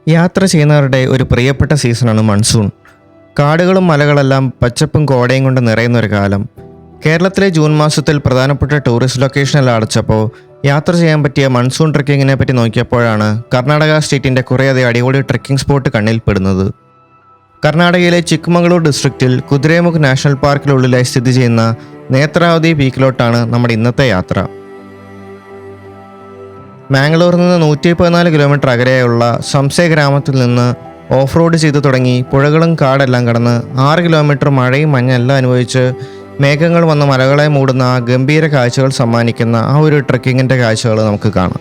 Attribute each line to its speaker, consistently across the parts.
Speaker 1: യാത്ര ചെയ്യുന്നവരുടെ ഒരു പ്രിയപ്പെട്ട സീസണാണ് മൺസൂൺ. കാടുകളും മലകളെല്ലാം പച്ചപ്പും കോടയും കൊണ്ട് നിറയുന്ന ഒരു കാലം. കേരളത്തിലെ ജൂൺ മാസത്തിൽ പ്രധാനപ്പെട്ട ടൂറിസ്റ്റ് ലൊക്കേഷനെല്ലാം അടച്ചപ്പോൾ യാത്ര ചെയ്യാൻ പറ്റിയ മൺസൂൺ ട്രെക്കിങ്ങിനെ പറ്റി നോക്കിയപ്പോഴാണ് കർണാടക സ്റ്റേറ്റിൻ്റെ കുറേയധികം അടിപൊളി ട്രെക്കിംഗ് സ്പോട്ട് കണ്ണിൽപ്പെടുന്നത്. കർണാടകയിലെ ചിക്മംഗ്ലൂർ ഡിസ്ട്രിക്റ്റിൽ കുതിരേമുഖ് നാഷണൽ പാർക്കിനുള്ളിലായി സ്ഥിതി ചെയ്യുന്ന നേത്രാവതി പീക്കിലോട്ടാണ് നമ്മുടെ ഇന്നത്തെ യാത്ര. മാംഗ്ലൂരിൽ നിന്ന് 114 കിലോമീറ്റർ അകലെയുള്ള സംസെ ഗ്രാമത്തിൽ നിന്ന് ഓഫ് റോഡ് ചെയ്തു തുടങ്ങി പുഴകളും കാടെല്ലാം കടന്ന് 6 കിലോമീറ്റർ മഴയും മഞ്ഞെല്ലാം അനുഭവിച്ച് മേഘങ്ങൾ വന്ന് മലകളെ മൂടുന്ന ആ ഗംഭീര കാഴ്ചകൾ സമ്മാനിക്കുന്ന ആ ഒരു ട്രെക്കിങ്ങിൻ്റെ കാഴ്ചകൾ നമുക്ക് കാണാം.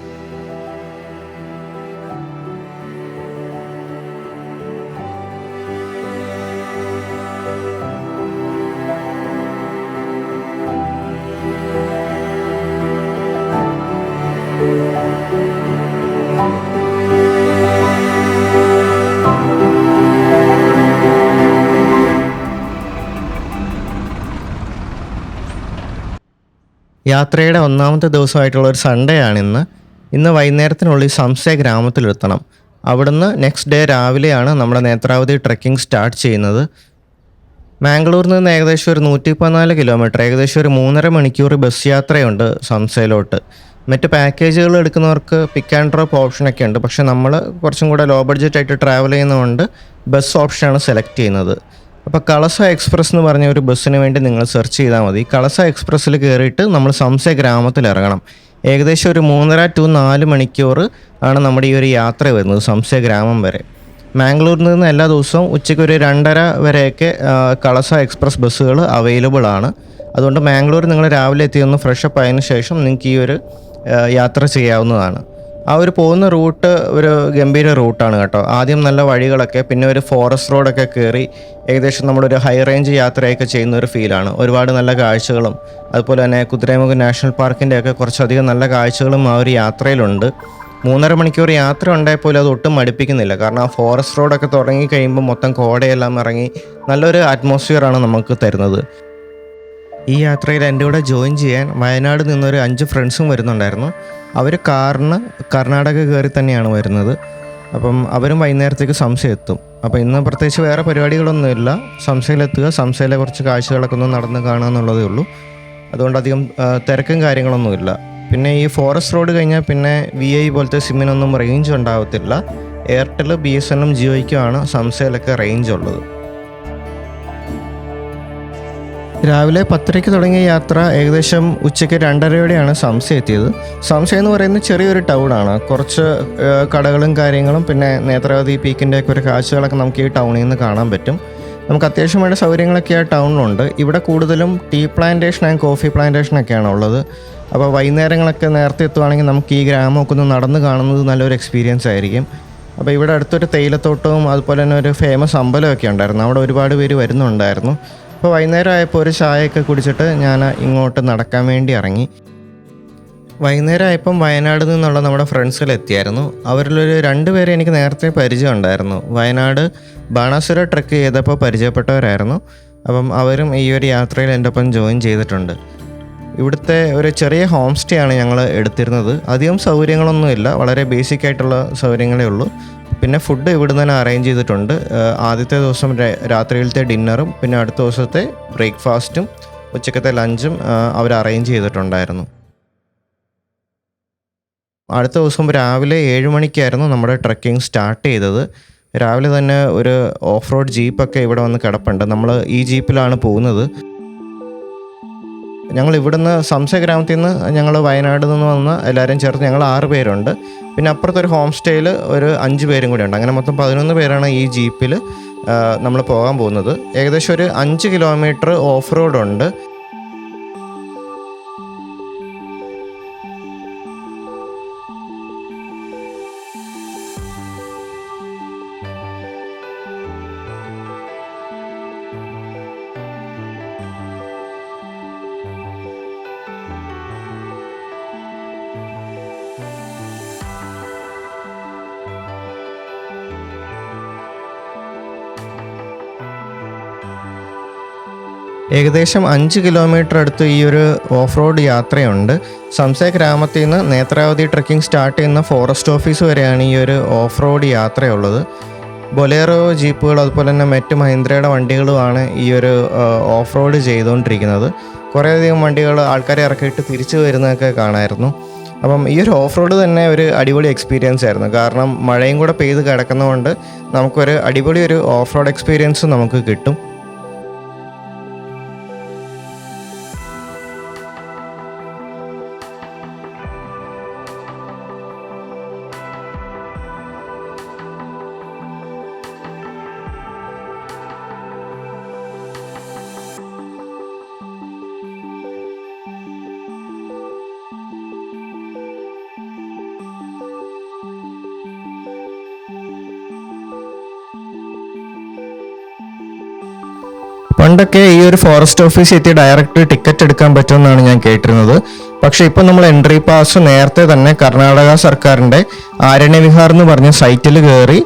Speaker 1: യാത്രയുടെ ഒന്നാമത്തെ ദിവസമായിട്ടുള്ള ഒരു സൺഡേ ആണിന്ന്. ഇന്ന് വൈകുന്നേരത്തിനുള്ളിൽ സംസെ ഗ്രാമത്തിലെത്തണം. അവിടുന്ന് നെക്സ്റ്റ് ഡേ രാവിലെയാണ് നമ്മുടെ നേത്രാവതി ട്രെക്കിംഗ് സ്റ്റാർട്ട് ചെയ്യുന്നത്. മാംഗ്ലൂരിൽ നിന്ന് ഏകദേശം ഒരു 114 കിലോമീറ്റർ, ഏകദേശം ഒരു 3.5 മണിക്കൂർ ബസ് യാത്രയുണ്ട് സംസയിലോട്ട്. മറ്റ് പാക്കേജുകൾ എടുക്കുന്നവർക്ക് പിക്ക് ആൻഡ് ഡ്രോപ്പ് ഓപ്ഷനൊക്കെ ഉണ്ട്. പക്ഷേ നമ്മൾ കുറച്ചും കൂടെ ലോ ബഡ്ജറ്റ് ആയിട്ട് ട്രാവൽ ചെയ്യുന്നതുകൊണ്ട് ബസ് ഓപ്ഷനാണ് സെലക്ട് ചെയ്യുന്നത്. അപ്പോൾ കളസ എക്സ്പ്രസ് എന്ന് പറഞ്ഞ ഒരു ബസ്സിന് വേണ്ടി നിങ്ങൾ സെർച്ച് ചെയ്താൽ മതി. കളസ എക്സ്പ്രസ്സിൽ കയറിയിട്ട് നമ്മൾ സംസെ ഗ്രാമത്തിൽ ഇറങ്ങണം. ഏകദേശം ഒരു 3.5 to 4 മണിക്കൂർ ആണ് നമ്മുടെ ഈ ഒരു യാത്ര വരുന്നത് സംസെ ഗ്രാമം വരെ. മാംഗ്ലൂരിൽ നിന്ന് എല്ലാ ദിവസവും ഉച്ചയ്ക്ക് ഒരു 2:30 വരെയൊക്കെ കളസ എക്സ്പ്രസ് ബസ്സുകൾ അവൈലബിൾ ആണ്. അതുകൊണ്ട് മാംഗ്ലൂർ നിങ്ങൾ രാവിലെ എത്തിയൊന്ന് ഫ്രഷപ്പ് ആയതിനു ശേഷം നിങ്ങൾക്ക് ഈ ഒരു യാത്ര ചെയ്യാവുന്നതാണ്. ആ ഒരു പോകുന്ന റൂട്ട് ഒരു ഗംഭീര റൂട്ടാണ് കേട്ടോ. ആദ്യം നല്ല വഴികളൊക്കെ, പിന്നെ ഒരു ഫോറസ്റ്റ് റോഡൊക്കെ കയറി ഏകദേശം നമ്മളൊരു ഹൈ റേഞ്ച് യാത്രയൊക്കെ ചെയ്യുന്ന ഒരു ഫീലാണ്. ഒരുപാട് നല്ല കാഴ്ചകളും അതുപോലെ തന്നെ കുതിരേമുഖ് നാഷണൽ പാർക്കിൻ്റെയൊക്കെ കുറച്ചധികം നല്ല കാഴ്ചകളും ആ ഒരു യാത്രയിലുണ്ട്. 3.5 മണിക്കൂർ യാത്ര ഉണ്ടായപ്പോൾ അത് ഒട്ടും മടുപ്പിക്കുന്നില്ല. കാരണം ആ ഫോറസ്റ്റ് റോഡൊക്കെ തുടങ്ങി കഴിയുമ്പോൾ മൊത്തം കോടയെല്ലാം ഇറങ്ങി നല്ലൊരു അറ്റ്മോസ്ഫിയറാണ് നമുക്ക് തരുന്നത്. ഈ യാത്രയിൽ എൻ്റെ കൂടെ ജോയിൻ ചെയ്യാൻ വയനാട് നിന്നൊരു 5 ഫ്രണ്ട്സും വരുന്നുണ്ടായിരുന്നു. അവർ കാറിന് കർണാടക കയറി തന്നെയാണ് വരുന്നത്. അപ്പം അവരും വൈകുന്നേരത്തേക്ക് സംശയം എത്തും. അപ്പോൾ ഇന്ന് പ്രത്യേകിച്ച് വേറെ പരിപാടികളൊന്നുമില്ല. സംശയിലെത്തുക, സംശയിലെ കുറച്ച് കാഴ്ചകളൊക്കെ ഒന്ന് നടന്ന് കാണുക എന്നുള്ളതേ ഉള്ളൂ. അതുകൊണ്ട് അധികം തിരക്കും കാര്യങ്ങളൊന്നുമില്ല. പിന്നെ ഈ ഫോറസ്റ്റ് റോഡ് കഴിഞ്ഞാൽ പിന്നെ VI പോലത്തെ സിമ്മിനൊന്നും റേഞ്ച് ഉണ്ടാവത്തില്ല. എയർടെൽ, BSNL, ജിയോയ്ക്കുമാണ് സംശയിലൊക്കെ റേഞ്ച് ഉള്ളത്. രാവിലെ 10:30 തുടങ്ങിയ യാത്ര ഏകദേശം ഉച്ചയ്ക്ക് 2:30 സംസ എത്തിയത്. സംസ എന്ന് പറയുന്നത് ചെറിയൊരു ടൗണാണ്. കുറച്ച് കടകളും കാര്യങ്ങളും പിന്നെ നേത്രാവതി പീക്കിൻ്റെയൊക്കെ ഒരു കാഴ്ചകളൊക്കെ നമുക്ക് ഈ ടൗണിൽ നിന്ന് കാണാൻ പറ്റും. നമുക്ക് അത്യാവശ്യം വേണ്ട സൗകര്യങ്ങളൊക്കെ ആ ടൗണിലുണ്ട്. ഇവിടെ കൂടുതലും ടീ പ്ലാന്റേഷൻ ആൻഡ് കോഫി പ്ലാന്റേഷനൊക്കെയാണ് ഉള്ളത്. അപ്പോൾ വൈകുന്നേരങ്ങളൊക്കെ നേരത്തെ എത്തുവാണെങ്കിൽ നമുക്ക് ഈ ഗ്രാമമൊക്കെ ഒന്ന് നടന്ന് കാണുന്നത് നല്ലൊരു എക്സ്പീരിയൻസ് ആയിരിക്കും. അപ്പോൾ ഇവിടെ അടുത്തൊരു തേയിലത്തോട്ടവും അതുപോലെ തന്നെ ഒരു ഫേമസ് അമ്പലമൊക്കെ ഉണ്ടായിരുന്നു. അവിടെ ഒരുപാട് പേര് വരുന്നുണ്ടായിരുന്നു. അപ്പോൾ വൈകുന്നേരം ആയപ്പോൾ ഒരു ചായയൊക്കെ കുടിച്ചിട്ട് ഞാൻ ഇങ്ങോട്ട് നടക്കാൻ വേണ്ടി ഇറങ്ങി. വൈകുന്നേരം ആയപ്പം വയനാട് നിന്നുള്ള നമ്മുടെ ഫ്രണ്ട്സുകൾ എത്തിയായിരുന്നു. അവരിലൊരു 2 പേരെ എനിക്ക് നേരത്തെ പരിചയം ഉണ്ടായിരുന്നു. വയനാട് ബാണാസുര ട്രെക്ക് ചെയ്തപ്പോൾ പരിചയപ്പെട്ടവരായിരുന്നു. അപ്പം അവരും ഈ ഒരു യാത്രയിൽ എൻ്റെ ഒപ്പം ജോയിൻ ചെയ്തിട്ടുണ്ട്. ഇവിടുത്തെ ഒരു ചെറിയ ഹോം സ്റ്റേ ആണ് ഞങ്ങൾ എടുത്തിരുന്നത്. അധികം സൗകര്യങ്ങളൊന്നുമില്ല, വളരെ ബേസിക് ആയിട്ടുള്ള സൗകര്യങ്ങളേ ഉള്ളൂ. പിന്നെ ഫുഡ് ഇവിടെ തന്നെ അറേഞ്ച് ചെയ്തിട്ടുണ്ട്. ആദ്യത്തെ ദിവസം രാത്രിയിലത്തെ ഡിന്നറും പിന്നെ അടുത്ത ദിവസത്തെ ബ്രേക്ക്ഫാസ്റ്റും ഉച്ചക്കത്തെ ലഞ്ചും അവർ അറേഞ്ച് ചെയ്തിട്ടുണ്ടായിരുന്നു. അടുത്ത ദിവസം രാവിലെ 7 മണിക്കായിരുന്നു നമ്മുടെ ട്രെക്കിംഗ് സ്റ്റാർട്ട് ചെയ്തത്. രാവിലെ തന്നെ ഒരു ഓഫ് റോഡ് ജീപ്പൊക്കെ ഇവിടെ വന്ന് കിടപ്പുണ്ട്. നമ്മൾ ഈ ജീപ്പിലാണ് പോകുന്നത്. ഞങ്ങൾ ഇവിടുന്ന് സംസ ഗ്രാമത്തിൽ നിന്ന് ഞങ്ങൾ വയനാട് നിന്ന് വന്ന് എല്ലാവരും ചേർത്ത് ഞങ്ങൾ 6 പേരുണ്ട്. പിന്നെ അപ്പുറത്തൊരു ഹോം സ്റ്റേയിൽ ഒരു 5 പേരും കൂടി ഉണ്ട്. അങ്ങനെ മൊത്തം 11 പേരാണ് ഈ ജീപ്പിൽ നമ്മൾ പോകാൻ പോകുന്നത്. ഏകദേശം ഒരു 5 കിലോമീറ്റർ ഓഫ് റോഡുണ്ട്. ഏകദേശം 5 കിലോമീറ്റർ അടുത്ത് ഈ ഒരു ഓഫ് റോഡ് യാത്രയുണ്ട്. സംസയ ഗ്രാമത്തിൽ നിന്ന് നേത്രാവതി ട്രെക്കിംഗ് സ്റ്റാർട്ട് ചെയ്യുന്ന ഫോറസ്റ്റ് ഓഫീസ് വരെയാണ് ഈ ഒരു ഓഫ് റോഡ് യാത്രയുള്ളത്. ബൊലേറോ ജീപ്പുകൾ അതുപോലെ തന്നെ മറ്റ് മഹീന്ദ്രയുടെ വണ്ടികളുമാണ് ഈ ഒരു ഓഫ് റോഡ് ചെയ്തുകൊണ്ടിരിക്കുന്നത്. കുറേയധികം വണ്ടികൾ ആൾക്കാരെ ഇറക്കിയിട്ട് തിരിച്ചു വരുന്നതൊക്കെ കാണാമായിരുന്നു. അപ്പം ഈ ഒരു ഓഫ് റോഡ് തന്നെ ഒരു അടിപൊളി എക്സ്പീരിയൻസ് ആയിരുന്നു. കാരണം മഴയും കൂടെ പെയ്ത് കിടക്കുന്നതുകൊണ്ട് നമുക്കൊരു അടിപൊളി ഒരു ഓഫ് റോഡ് എക്സ്പീരിയൻസ് നമുക്ക് കിട്ടും. പണ്ടൊക്കെ ഈ ഒരു ഫോറസ്റ്റ് ഓഫീസിൽ എത്തി ഡയറക്റ്റ് ടിക്കറ്റ് എടുക്കാൻ പറ്റുമെന്നാണ് ഞാൻ കേട്ടിരുന്നത്. പക്ഷേ ഇപ്പം നമ്മൾ എൻട്രി പാസ് നേരത്തെ തന്നെ കർണാടക സർക്കാരിൻ്റെ ആരണ്യവിഹാർ എന്ന് പറഞ്ഞ സൈറ്റിൽ കയറി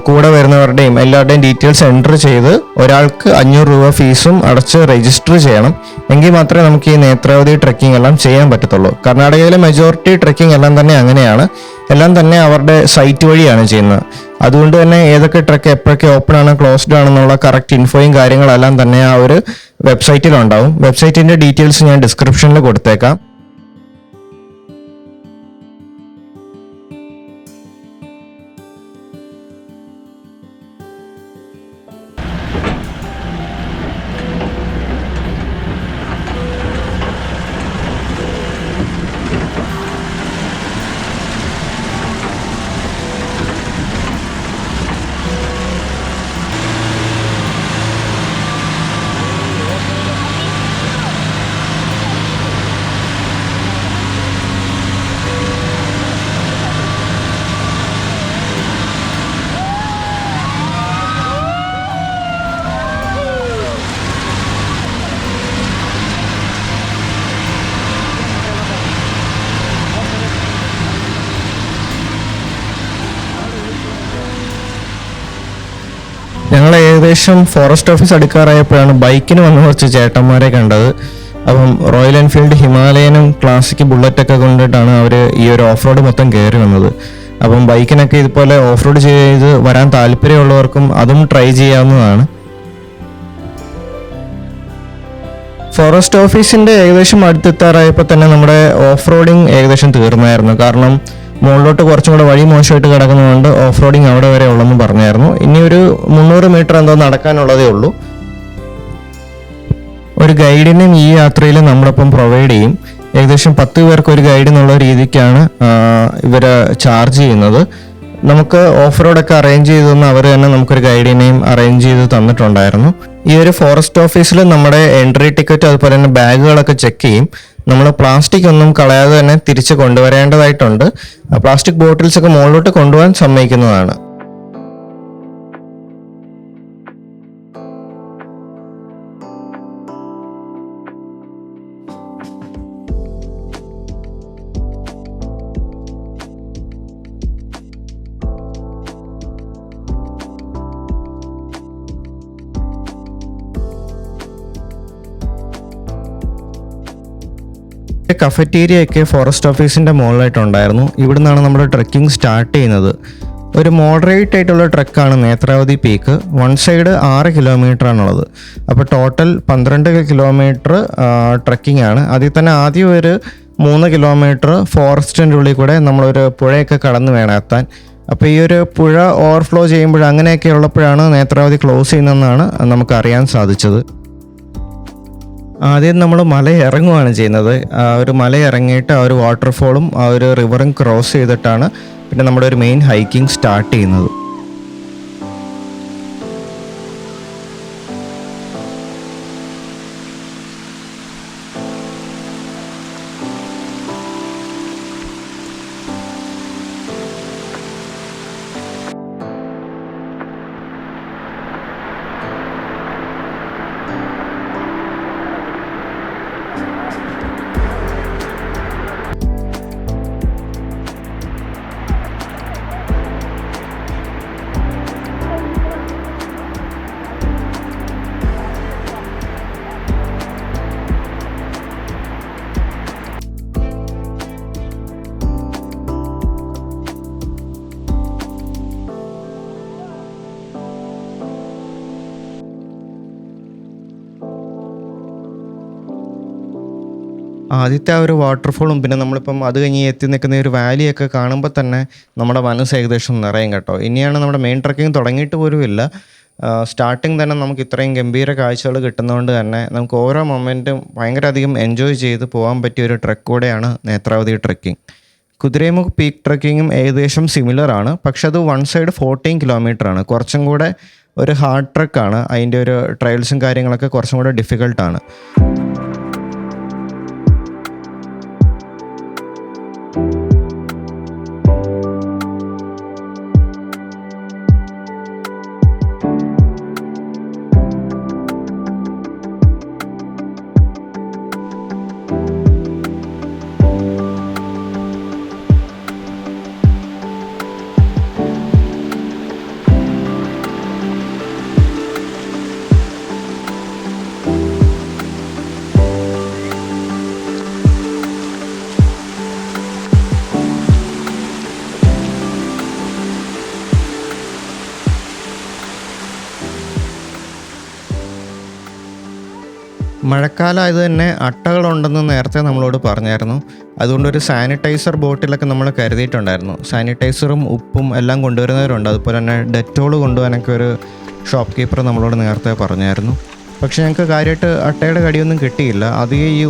Speaker 1: കൂടെ വരുന്നവരുടെയും എല്ലാവരുടെയും ഡീറ്റെയിൽസ് എൻറ്റർ ചെയ്ത് ഒരാൾക്ക് 500 രൂപ ഫീസും അടച്ച് രജിസ്റ്റർ ചെയ്യണം. എങ്കിൽ മാത്രമേ നമുക്ക് ഈ നേത്രാവതി ട്രെക്കിംഗ് എല്ലാം ചെയ്യാൻ പറ്റത്തുള്ളൂ. കർണാടകയിലെ മെജോറിറ്റി ട്രെക്കിംഗ് എല്ലാം തന്നെ അങ്ങനെയാണ്. എല്ലാം തന്നെ അവരുടെ സൈറ്റ് വഴിയാണ് ചെയ്യുന്നത്. അതുകൊണ്ട് തന്നെ ഏതൊക്കെ ട്രക്ക് എപ്പോഴൊക്കെ ഓപ്പൺ ആണ് ക്ലോസ്ഡ് ആണെന്നുള്ള കറക്റ്റ് ഇൻഫോയും കാര്യങ്ങളെല്ലാം തന്നെ ആ ഒരു വെബ്സൈറ്റിലുണ്ടാവും. വെബ്സൈറ്റിൻ്റെ ഡീറ്റെയിൽസ് ഞാൻ ഡിസ്ക്രിപ്ഷനിൽ കൊടുത്തേക്കാം. ഞങ്ങൾ ഏകദേശം ഫോറസ്റ്റ് ഓഫീസ് അടുക്കാറായപ്പോഴാണ് ബൈക്കിന് വന്ന കുറച്ച് ചേട്ടന്മാരെ കണ്ടത്. അപ്പം റോയൽ എൻഫീൽഡ് ഹിമാലയനും ക്ലാസിക് ബുള്ളറ്റൊക്കെ കൊണ്ടിട്ടാണ് അവർ ഈ ഒരു ഓഫ് റോഡ് മൊത്തം കയറി വന്നത്. അപ്പം ബൈക്കിനൊക്കെ ഇതുപോലെ ഓഫ് റോഡ് ചെയ്ത് വരാൻ താല്പര്യമുള്ളവർക്കും അതും ട്രൈ ചെയ്യാവുന്നതാണ്. ഫോറസ്റ്റ് ഓഫീസിൻ്റെ ഏകദേശം അടുത്തെത്താറായപ്പോൾ തന്നെ നമ്മുടെ ഓഫ് റോഡിങ് ഏകദേശം തീർന്നായിരുന്നു. കാരണം മുകളിലോട്ട് കുറച്ചും കൂടെ വഴി മോശമായിട്ട് കിടക്കുന്നതുകൊണ്ട് ഓഫ് റോഡിങ് അവിടെ വരെ ഉള്ളെന്ന് പറഞ്ഞായിരുന്നു. ഇനി ഒരു 300 മീറ്റർ എന്തോ നടക്കാനുള്ളതേ ഉള്ളൂ. ഒരു ഗൈഡിനെയും ഈ യാത്രയിൽ നമ്മളൊപ്പം പ്രൊവൈഡ് ചെയ്യും. ഏകദേശം 10 പേർക്ക് ഒരു ഗൈഡ് എന്നുള്ള രീതിക്കാണ് ഇവർ ചാർജ് ചെയ്യുന്നത്. നമുക്ക് ഓഫ് റോഡൊക്കെ അറേഞ്ച് ചെയ്തെന്ന് അവർ തന്നെ നമുക്കൊരു ഗൈഡിനെയും അറേഞ്ച് ചെയ്ത് തന്നിട്ടുണ്ടായിരുന്നു. ഈ ഒരു ഫോറസ്റ്റ് ഓഫീസിൽ നമ്മുടെ എൻട്രി ടിക്കറ്റ് അതുപോലെ തന്നെ ബാഗുകളൊക്കെ ചെക്ക് ചെയ്യും. നമ്മൾ പ്ലാസ്റ്റിക് ഒന്നും കളയാതെ തന്നെ തിരിച്ച് കൊണ്ടുവരേണ്ടതായിട്ടുണ്ട്. പ്ലാസ്റ്റിക് ബോട്ടിൽസ് ഒക്കെ മുകളിലോട്ട് കൊണ്ടുപോകാൻ സമ്മതിക്കുന്നതാണ്. കഫറ്റീരിയ ഒക്കെ ഫോറസ്റ്റ് ഓഫീസിൻ്റെ മുകളിലായിട്ടുണ്ടായിരുന്നു. ഇവിടെ നിന്നാണ് നമ്മുടെ ട്രെക്കിംഗ് സ്റ്റാർട്ട് ചെയ്യുന്നത്. ഒരു മോഡറേറ്റ് ആയിട്ടുള്ള ട്രെക്കാണ് Netravati peak. One side 6 kilometre ആണുള്ളത്. അപ്പോൾ ടോട്ടൽ 12 കിലോമീറ്റർ ട്രെക്കിംഗ് ആണ്. അതിൽ തന്നെ ആദ്യം ഒരു 3 കിലോമീറ്റർ ഫോറസ്റ്റിൻ്റെ ഉള്ളിൽ കൂടെ നമ്മളൊരു പുഴയൊക്കെ കടന്ന് വേണം എത്താൻ. അപ്പോൾ ഈ ഒരു പുഴ ഓവർഫ്ലോ ചെയ്യുമ്പോൾ അങ്ങനെയൊക്കെ ഉള്ളപ്പോഴാണ് നേത്രാവതി ക്ലോസ് ചെയ്യുന്നതെന്നാണ് നമുക്ക് അറിയാൻ സാധിച്ചത്. ആദ്യം നമ്മൾ മല ഇറങ്ങുകയാണ് ചെയ്യുന്നത്. ഒരു മല ഇറങ്ങിയിട്ട് ആ ഒരു വാട്ടർഫോളും ആ ഒരു റിവറും ക്രോസ് ചെയ്തിട്ടാണ് പിന്നെ നമ്മുടെ ഒരു മെയിൻ ഹൈക്കിംഗ് സ്റ്റാർട്ട് ചെയ്യുന്നത്. ആദ്യത്തെ ആ ഒരു വാട്ടർഫോളും പിന്നെ നമ്മളിപ്പം അത് കഴിഞ്ഞ് എത്തി നിൽക്കുന്ന ഈ ഒരു വാലിയൊക്കെ കാണുമ്പോൾ തന്നെ നമ്മുടെ മനസ്സ് ഏകദേശം നിറയും കേട്ടോ. ഇനിയാണ് നമ്മുടെ മെയിൻ ട്രക്കിംഗ് തുടങ്ങിയിട്ട് പോലുമില്ല. സ്റ്റാർട്ടിങ് തന്നെ നമുക്ക് ഇത്രയും ഗംഭീര കാഴ്ചകൾ കിട്ടുന്നതുകൊണ്ട് തന്നെ നമുക്ക് ഓരോ മൊമെൻറ്റും ഭയങ്കര അധികം എൻജോയ് ചെയ്ത് പോകാൻ പറ്റിയ ഒരു ട്രക്ക് കൂടെയാണ് നേത്രാവതി ട്രക്കിംഗ്. കുതിരൈമുഖ് പീക്ക് ട്രക്കിങ്ങും ഏകദേശം സിമിലർ ആണ്. പക്ഷെ അത് വൺ സൈഡ് 14 കിലോമീറ്റർ ആണ്. കുറച്ചും കൂടെ ഒരു ഹാർഡ് ട്രക്കാണ്. അതിൻ്റെ ഒരു ട്രയൽസും കാര്യങ്ങളൊക്കെ കുറച്ചും കൂടെ ഡിഫിക്കൽട്ടാണ്. മഴക്കാലമായത് തന്നെ അട്ടകളുണ്ടെന്ന് നേരത്തെ നമ്മളോട് പറഞ്ഞായിരുന്നു. അതുകൊണ്ടൊരു സാനിറ്റൈസർ ബോട്ടിലൊക്കെ നമ്മൾ കരുതിയിട്ടുണ്ടായിരുന്നു. സാനിറ്റൈസറും ഉപ്പും എല്ലാം കൊണ്ടുവരുന്നവരുണ്ട്. അതുപോലെ തന്നെ ഡെറ്റോൾ കൊണ്ടുപോകാനൊക്കെ ഒരു ഷോപ്പ് കീപ്പർ നമ്മളോട് നേരത്തെ പറഞ്ഞായിരുന്നു. പക്ഷേ ഞങ്ങൾക്ക് കാര്യമായിട്ട് അട്ടയുടെ കടിയൊന്നും കിട്ടിയില്ല. അധികം ഈ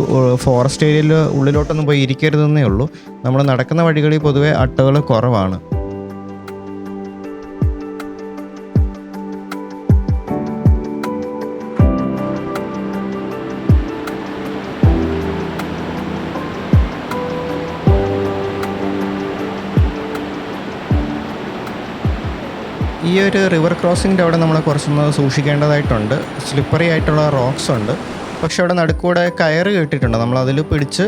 Speaker 1: ഫോറസ്റ്റ് ഏരിയയിൽ ഉള്ളിലോട്ടൊന്നും പോയി ഇരിക്കരുതെന്നേ ഉള്ളൂ. നമ്മൾ നടക്കുന്ന വഴികളിൽ പൊതുവെ അട്ടകൾ കുറവാണ്. ഈ ഒരു റിവർ ക്രോസിങ്ങിൻ്റെ അവിടെ നമ്മൾ കുറച്ചൊന്ന് സൂക്ഷിക്കേണ്ടതായിട്ടുണ്ട്. സ്ലിപ്പറി ആയിട്ടുള്ള റോക്സ് ഉണ്ട്. പക്ഷെ അവിടെ നടുക്കൂടെ കയറ് കെട്ടിയിട്ടുണ്ട്. നമ്മളതിൽ പിടിച്ച്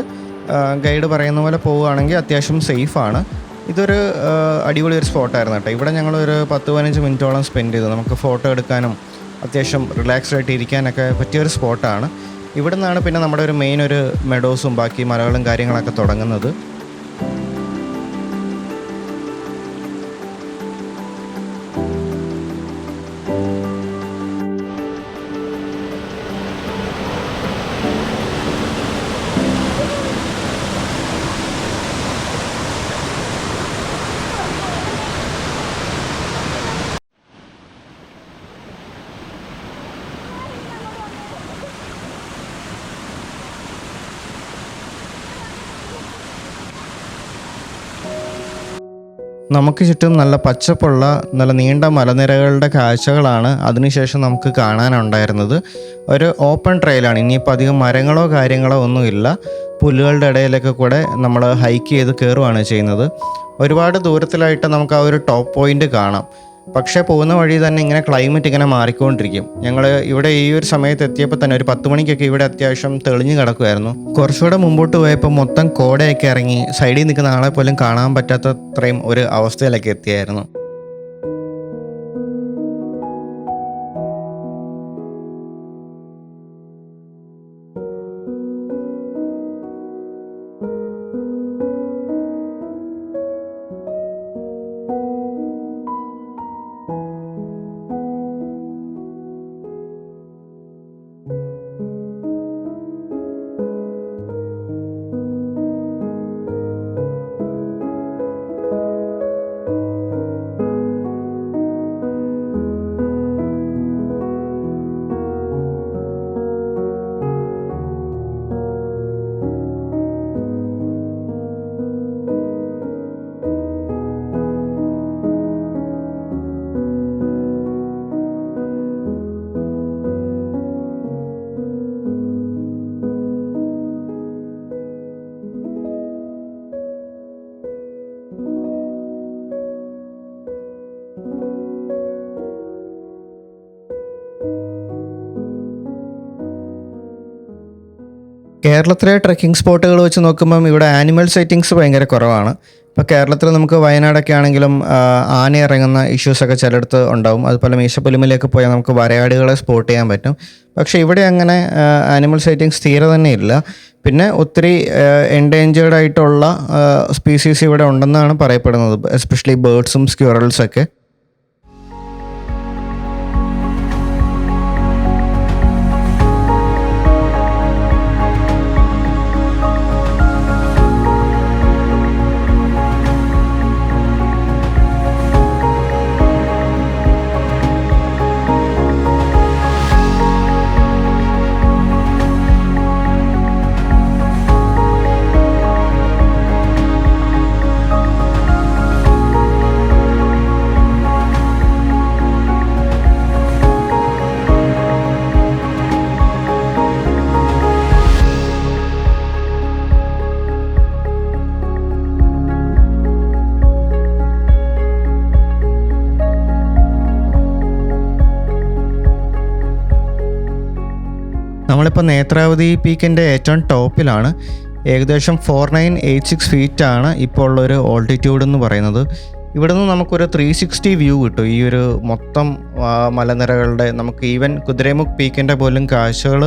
Speaker 1: ഗൈഡ് പറയുന്ന പോലെ പോവുകയാണെങ്കിൽ അത്യാവശ്യം സേഫാണ്. ഇതൊരു അടിപൊളി ഒരു സ്പോട്ടായിരുന്നു കേട്ടോ. ഇവിടെ ഞങ്ങളൊരു 10-15 മിനിറ്റോളം സ്പെൻഡ് ചെയ്തു. നമുക്ക് ഫോട്ടോ എടുക്കാനും അത്യാവശ്യം റിലാക്സ്ഡ് ആയിട്ട് ഇരിക്കാനൊക്കെ പറ്റിയൊരു സ്പോട്ടാണ്. ഇവിടെ നിന്നാണ് പിന്നെ നമ്മുടെ ഒരു മെയിൻ ഒരു മെഡോസും ബാക്കി മലകളും കാര്യങ്ങളൊക്കെ തുടങ്ങുന്നത്. നമുക്ക് ചുറ്റും നല്ല പച്ചപ്പുള്ള നല്ല നീണ്ട മലനിരകളുടെ കാഴ്ചകളാണ് അതിനുശേഷം നമുക്ക് കാണാനുണ്ടായിരുന്നത്. ഒരു ഓപ്പൺ ട്രെയിലാണ്. ഇനിയിപ്പോൾ അധികം മരങ്ങളോ കാര്യങ്ങളോ ഒന്നുമില്ല. പുല്ലുകളുടെ ഇടയിലൊക്കെ കൂടെ നമ്മൾ ഹൈക്ക് ചെയ്ത് കയറുകയാണ് ചെയ്യുന്നത്. ഒരുപാട് ദൂരത്തിലായിട്ട് നമുക്ക് ആ ഒരു ടോപ്പ് പോയിൻ്റ് കാണാം. പക്ഷേ പോകുന്ന വഴി തന്നെ ഇങ്ങനെ ക്ലൈമറ്റ് ഇങ്ങനെ മാറിക്കൊണ്ടിരിക്കും. ഞങ്ങൾ ഇവിടെ ഈ ഒരു സമയത്ത് എത്തിയപ്പോൾ തന്നെ ഒരു 10 മണിക്കൊക്കെ ഇവിടെ അത്യാവശ്യം തെളിഞ്ഞു കിടക്കുമായിരുന്നു. കുറച്ചുകൂടെ മുമ്പോട്ട് പോയപ്പോൾ മൊത്തം കോടയൊക്കെ ഇറങ്ങി സൈഡിൽ നിൽക്കുന്ന ആളെ പോലും കാണാൻ പറ്റാത്തത്രയും ഒരു അവസ്ഥയിലൊക്കെ എത്തിയായിരുന്നു. കേരളത്തിലെ ട്രെക്കിംഗ് സ്പോട്ടുകൾ വെച്ച് നോക്കുമ്പം ഇവിടെ ആനിമൽ സൈറ്റിങ്സ് ഭയങ്കര കുറവാണ്. ഇപ്പോൾ കേരളത്തിൽ നമുക്ക് വയനാടൊക്കെ ആണെങ്കിലും ആന ഇറങ്ങുന്ന ഇഷ്യൂസൊക്കെ ചിലയിടത്ത് ഉണ്ടാവും. അതുപോലെ മീശപ്പുലിമലയൊക്കെ പോയാൽ നമുക്ക് വരയാടുകളെ സ്പോട്ട് ചെയ്യാൻ പറ്റും. പക്ഷേ ഇവിടെ അങ്ങനെ ആനിമൽ സൈറ്റിങ്സ് തീരെ തന്നെ ഇല്ല. പിന്നെ ഒത്തിരി എൻഡേഞ്ചേർഡ് ആയിട്ടുള്ള സ്പീസീസ് ഇവിടെ ഉണ്ടെന്നാണ് പറയപ്പെടുന്നത്, എസ്പെഷ്യലി ബേർഡ്സും സ്ക്യൂറൽസൊക്കെ. നമ്മളിപ്പോൾ നേത്രാവതി പീക്കിൻ്റെ ഏറ്റവും ടോപ്പിലാണ്. ഏകദേശം 4986 ഫീറ്റാണ് ഇപ്പോൾ ഉള്ളൊരു ഓൾട്ടിറ്റ്യൂഡ് എന്ന് പറയുന്നത്. ഇവിടെ നിന്ന് നമുക്കൊരു 360 വ്യൂ കിട്ടും. ഈ ഒരു മൊത്തം മലനിരകളുടെ നമുക്ക് ഈവൻ കുതിരമുഖ് പീക്കിൻ്റെ പോലും കാഴ്ചകൾ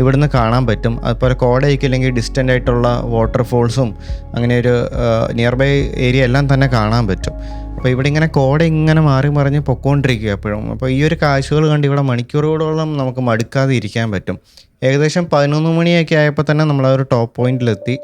Speaker 1: ഇവിടുന്ന് കാണാൻ പറ്റും. അതുപോലെ കോടയൊക്കെ ഇല്ലെങ്കിൽ ഡിസ്റ്റൻ്റ് ആയിട്ടുള്ള വാട്ടർഫോൾസും അങ്ങനെ ഒരു നിയർ ബൈ ഏരിയ എല്ലാം തന്നെ കാണാൻ പറ്റും. അപ്പോൾ ഇവിടെ ഇങ്ങനെ കോട ഇങ്ങനെ മാറി മറിഞ്ഞ് പൊക്കോണ്ടിരിക്കുക എപ്പോഴും. അപ്പോൾ ഈ ഒരു കാഴ്ചകൾ കണ്ട് ഇവിടെ മണിക്കൂറുകളോളം നമുക്ക് മടുക്കാതെ ഇരിക്കാൻ പറ്റും. ഏകദേശം 11 മണിയൊക്കെ ആയപ്പോൾ തന്നെ നമ്മൾ ആ ഒരു ടോപ്പ് പോയിന്റിലെത്തി.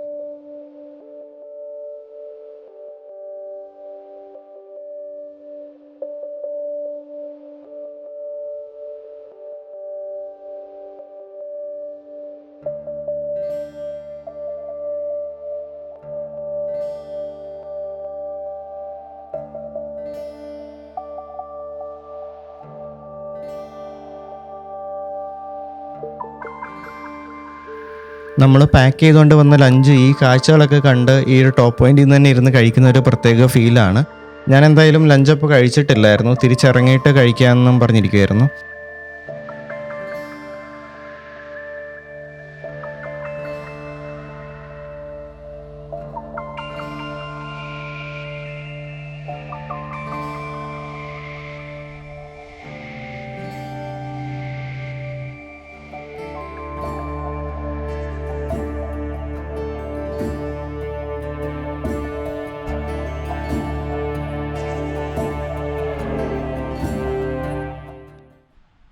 Speaker 1: നമ്മൾ പാക്ക് ചെയ്തുകൊണ്ട് വന്ന ലഞ്ച് ഈ കാഴ്ചകളൊക്കെ കണ്ട് ഈ ഒരു ടോപ്പ് പോയിന്റിൽ നിന്ന് തന്നെ ഇരുന്ന് കഴിക്കുന്ന ഒരു പ്രത്യേക ഫീലാണ്. ഞാൻ എന്തായാലും ലഞ്ചപ്പോൾ കഴിച്ചിട്ടില്ലായിരുന്നു, തിരിച്ചിറങ്ങിയിട്ട് കഴിക്കാമെന്നും പറഞ്ഞിരിക്കുമായിരുന്നു.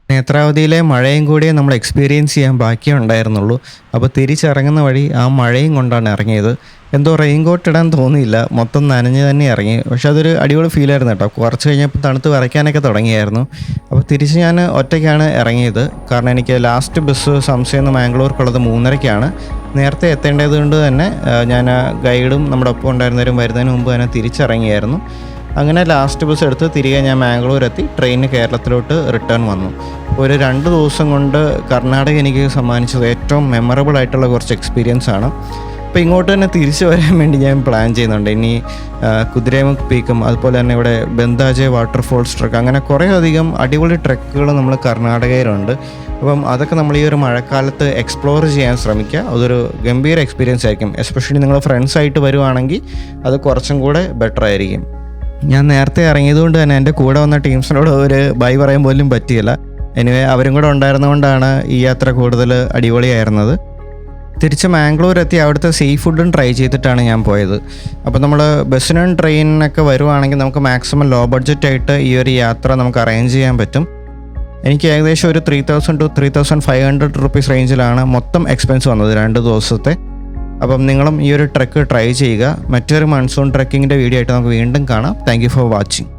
Speaker 1: നേത്രാവതിയിലെ മഴയും കൂടിയേ നമ്മൾ എക്സ്പീരിയൻസ് ചെയ്യാൻ ബാക്കിയുണ്ടായിരുന്നുള്ളൂ. അപ്പോൾ തിരിച്ചിറങ്ങുന്ന വഴി ആ മഴയും കൊണ്ടാണ് ഇറങ്ങിയത്. എന്തോ റെയിൻകോട്ട് ഇടാൻ തോന്നിയില്ല, മൊത്തം നനഞ്ഞ് തന്നെ ഇറങ്ങി. പക്ഷെ അതൊരു അടിപൊളി ഫീലായിരുന്നു കേട്ടോ. കുറച്ച് കഴിഞ്ഞപ്പോൾ തണുത്ത് വിറയ്ക്കാനൊക്കെ തുടങ്ങിയായിരുന്നു. അപ്പോൾ തിരിച്ച് ഞാൻ ഒറ്റയ്ക്കാണ് ഇറങ്ങിയത്. കാരണം എനിക്ക് ലാസ്റ്റ് ബസ് സംശയം നിന്ന് മാംഗ്ലൂർക്കുള്ളത് 3:30-ക്കാണ്. നേരത്തെ എത്തേണ്ടത് കൊണ്ട് തന്നെ ഞാൻ ഗൈഡും നമ്മുടെ ഒപ്പം ഉണ്ടായിരുന്നവരും വരുന്നതിന് മുമ്പ് തന്നെ തിരിച്ചിറങ്ങിയായിരുന്നു. അങ്ങനെ ലാസ്റ്റ് ബസ് എടുത്ത് തിരികെ ഞാൻ മാംഗ്ലൂർ എത്തി ട്രെയിനിന് കേരളത്തിലോട്ട് റിട്ടേൺ വന്നു. ഒരു 2 ദിവസം കൊണ്ട് കർണാടക എനിക്ക് സമ്മാനിച്ചത് ഏറ്റവും മെമ്മറബിൾ ആയിട്ടുള്ള കുറച്ച് എക്സ്പീരിയൻസ് ആണ്. അപ്പോൾ ഇങ്ങോട്ട് തന്നെ തിരിച്ചു വരാൻ വേണ്ടി ഞാൻ പ്ലാൻ ചെയ്യുന്നുണ്ട്. ഇനി കുതിരമുഖ് പീക്കും അതുപോലെ തന്നെ ഇവിടെ ബന്ദാജെ വാട്ടർഫോൾസ് ട്രക്ക്, അങ്ങനെ കുറേ അധികം അടിപൊളി ട്രക്കുകൾ നമ്മൾ കർണാടകയിലുണ്ട്. അപ്പം അതൊക്കെ നമ്മൾ ഈ ഒരു മഴക്കാലത്ത് എക്സ്പ്ലോർ ചെയ്യാൻ ശ്രമിക്കുക. അതൊരു ഗംഭീര എക്സ്പീരിയൻസ് ആയിരിക്കും. എസ്പെഷ്യലി നിങ്ങൾ ഫ്രണ്ട്സായിട്ട് വരുവാണെങ്കിൽ അത് കുറച്ചും കൂടെ ബെറ്റർ ആയിരിക്കും. ഞാൻ നേരത്തെ ഇറങ്ങിയതുകൊണ്ട് തന്നെ എൻ്റെ കൂടെ വന്ന ടീംസിനോട് ഒരു ബൈ പറയാൻ പോലും പറ്റിയില്ല. എനിവേ അവരും കൂടെ ഉണ്ടായിരുന്നതുകൊണ്ടാണ് ഈ യാത്ര കൂടുതൽ അടിപൊളിയായിരുന്നത്. തിരിച്ച് മാംഗ്ലൂർ എത്തി അവിടുത്തെ സീ ഫുഡും ട്രൈ ചെയ്തിട്ടാണ് ഞാൻ പോയത്. അപ്പോൾ നമ്മൾ ബസ്സിനും ട്രെയിനിനൊക്കെ വരുവാണെങ്കിൽ നമുക്ക് മാക്സിമം ലോ ബഡ്ജറ്റായിട്ട് ഈ ഒരു യാത്ര നമുക്ക് അറേഞ്ച് ചെയ്യാൻ പറ്റും. എനിക്ക് ഏകദേശം ഒരു 3000 to 3500 റുപ്പീസ് റേഞ്ചിലാണ് മൊത്തം എക്സ്പെൻസ് വന്നത് 2 ദിവസത്തെ. അപ്പം നിങ്ങളും ഈ ഒരു ട്രക്ക് ട്രൈ ചെയ്യുക. മറ്റൊരു മൺസൂൺ ട്രക്കിങ്ങിൻ്റെ വീഡിയോ ആയിട്ട് നമുക്ക് വീണ്ടും കാണാം. Thank you for watching.